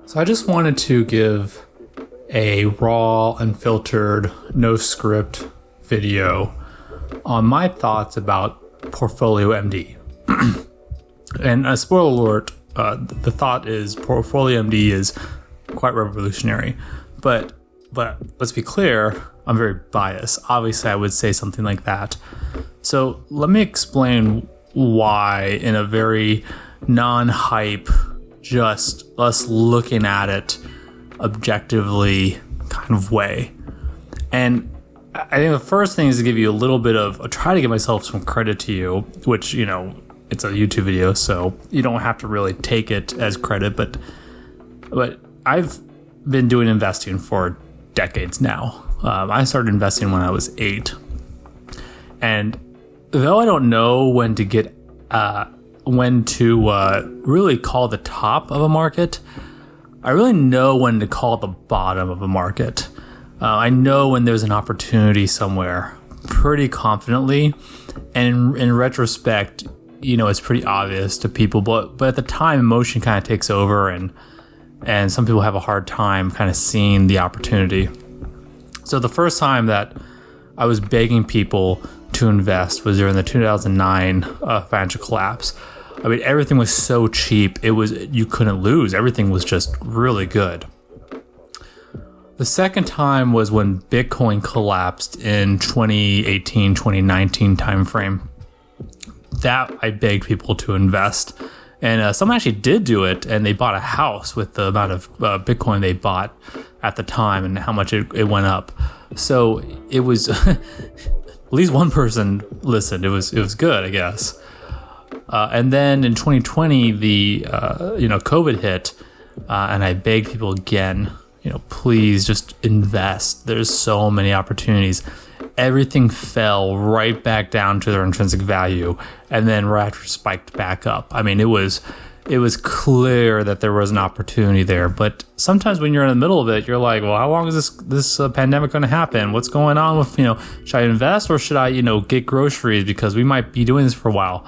So I just wanted to give a raw, unfiltered, no script video on my thoughts about Portfolio MD. And a spoiler alert, the thought is Portfolio MD is quite revolutionary. But let's be clear, I'm very biased. Obviously, I would say something like that. So let me explain why in a very non-hype, just us looking at it objectively kind of way. And I think the first thing is to give you a little bit of, try to give myself some credit to you, which, you know, it's a YouTube video, so you don't have to really take it as credit, but I've been doing investing for decades now. I started investing when I was 8. And though I don't know when to really call the top of a market, I really know when to call the bottom of a market. I know when there's an opportunity somewhere pretty confidently, and in retrospect, you know, it's pretty obvious to people, but at the time, emotion kind of takes over, and some people have a hard time kind of seeing the opportunity. So the first time that I was begging people to invest was during the 2009 financial collapse. I mean, everything was so cheap, you couldn't lose. Everything was just really good. The second time was when Bitcoin collapsed in 2018, 2019 timeframe. That I begged people to invest. And someone actually did do it, and they bought a house with the amount of Bitcoin they bought at the time and how much it went up. So it was, at least one person listened. It was good, I guess. And then in 2020, the COVID hit, and I begged people again, please just invest. There's so many opportunities. Everything fell right back down to their intrinsic value, and then right after spiked back up. I mean, it was clear that there was an opportunity there. But sometimes when you're in the middle of it, you're like, well, how long is this pandemic going to happen? What's going on with, should I invest or should I, get groceries because we might be doing this for a while?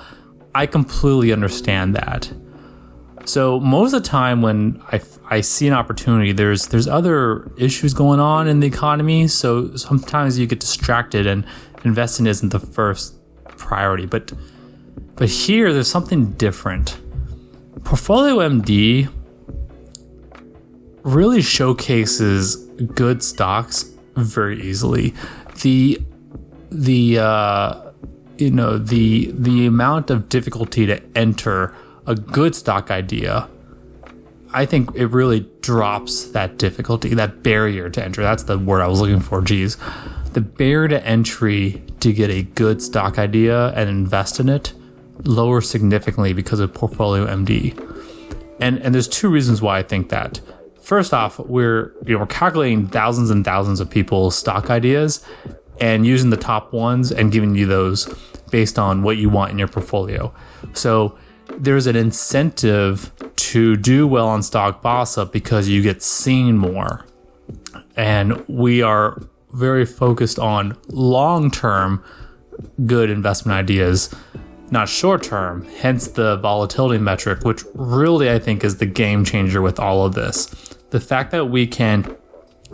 I completely understand that. So most of the time when I see an opportunity, there's other issues going on in the economy. So sometimes you get distracted and investing isn't the first priority. But here there's something different. Portfolio MD really showcases good stocks very easily. The amount of difficulty to enter a good stock idea, I think it really drops that difficulty, that barrier to entry. That's the word I was looking for. The barrier to entry to get a good stock idea and invest in it lowers significantly because of Portfolio MD. And there's two reasons why I think that. First off, we're calculating thousands and thousands of people's stock ideas and using the top ones and giving you those based on what you want in your portfolio. So there's an incentive to do well on StockBossUp because you get seen more. And we are very focused on long-term good investment ideas, not short-term, hence the volatility metric, which really I think is the game changer with all of this. The fact that we can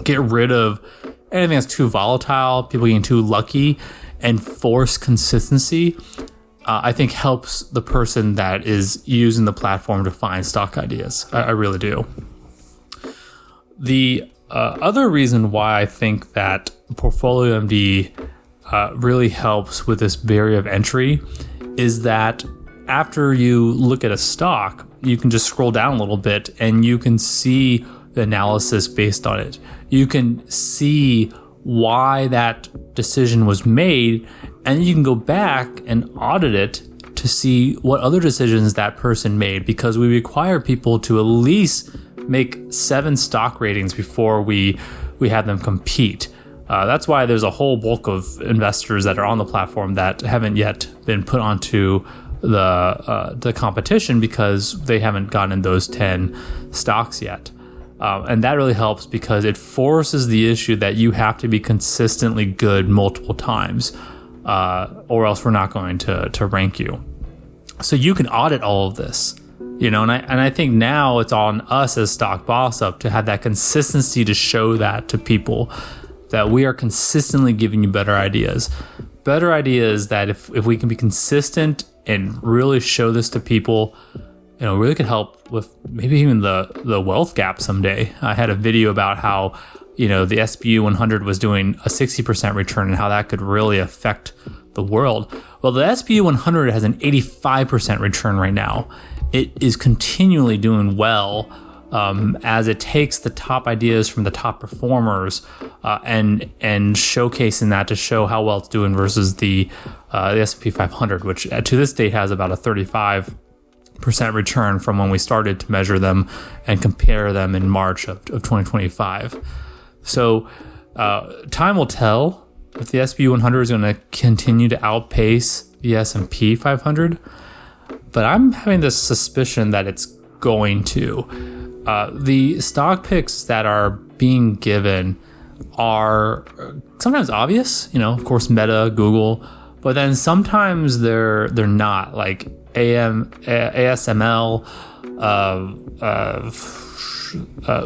get rid of anything that's too volatile, people getting too lucky, and force consistency, I think helps the person that is using the platform to find stock ideas. I really do. The other reason why I think that Portfolio MD really helps with this barrier of entry is that after you look at a stock, you can just scroll down a little bit and you can see the analysis based on it. You can see why that decision was made, and you can go back and audit it to see what other decisions that person made, because we require people to at least make 7 stock ratings before we have them compete. That's why there's a whole bulk of investors that are on the platform that haven't yet been put onto the competition because they haven't gotten those 10 stocks yet. And that really helps because it forces the issue that you have to be consistently good multiple times, or else we're not going to rank you. So you can audit all of this. And I think now it's on us as StockBossUp to have that consistency to show that to people, that we are consistently giving you better ideas that if we can be consistent and really show this to people, really could help with maybe even the wealth gap someday. I had a video about how, the SBU 100 was doing a 60% return and how that could really affect the world. Well, the SBU 100 has an 85% return right now. It is continually doing well as it takes the top ideas from the top performers and showcasing that to show how well it's doing versus the S&P 500, which to this date has about a 35% return from when we started to measure them and compare them in March of 2025. So time will tell if the SBU 100 is going to continue to outpace the S&P 500, but I'm having this suspicion that it's going to. The stock picks that are being given are sometimes obvious, of course, Meta, Google, but then sometimes they're not, like ASML,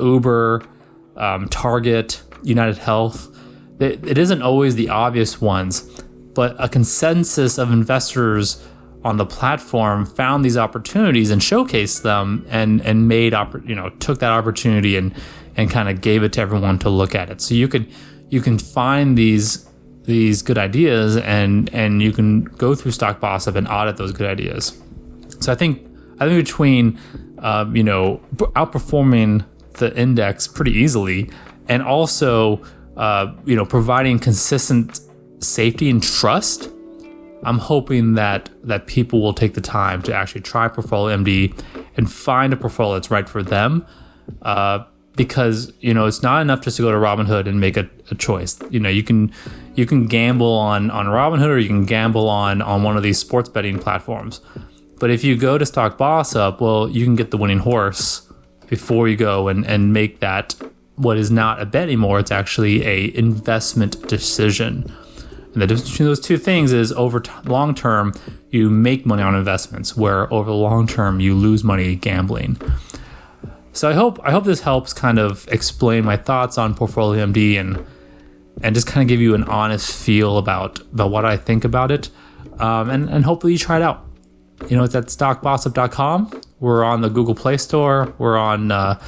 Uber, Target, United Health. It isn't always the obvious ones, but a consensus of investors on the platform found these opportunities and showcased them and took that opportunity and kind of gave it to everyone to look at it. So you can find these good ideas and you can go through StockBossUp and audit those good ideas. So I think between outperforming the index pretty easily and also providing consistent safety and trust, I'm hoping that people will take the time to actually try Portfolio MD and find a portfolio that's right for them, because it's not enough just to go to Robinhood and make a choice. You can gamble on Robinhood, or you can gamble on one of these sports betting platforms. But if you go to StockBossUp, well, you can get the winning horse before you go and make that what is not a bet anymore. It's actually a investment decision. And the difference between those two things is over long term, you make money on investments, where over the long term, you lose money gambling. So I hope this helps kind of explain my thoughts on Portfolio MD and just kind of give you an honest feel about what I think about it. And hopefully you try it out. It's at StockBossUp.com. We're on the Google Play Store. We're on the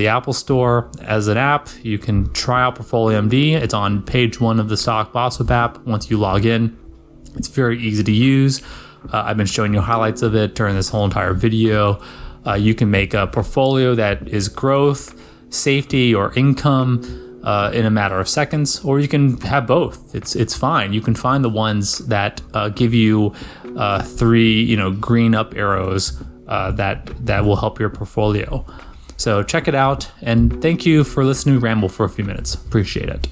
Apple Store as an app. You can try out Portfolio MD. It's on page 1 of the StockBossUp app. Once you log in, it's very easy to use. I've been showing you highlights of it during this whole entire video. You can make a portfolio that is growth, safety, or income in a matter of seconds, or you can have both. It's fine. You can find the ones that give you 3 green up arrows that will help your portfolio. So check it out, and thank you for listening to me ramble for a few minutes. Appreciate it.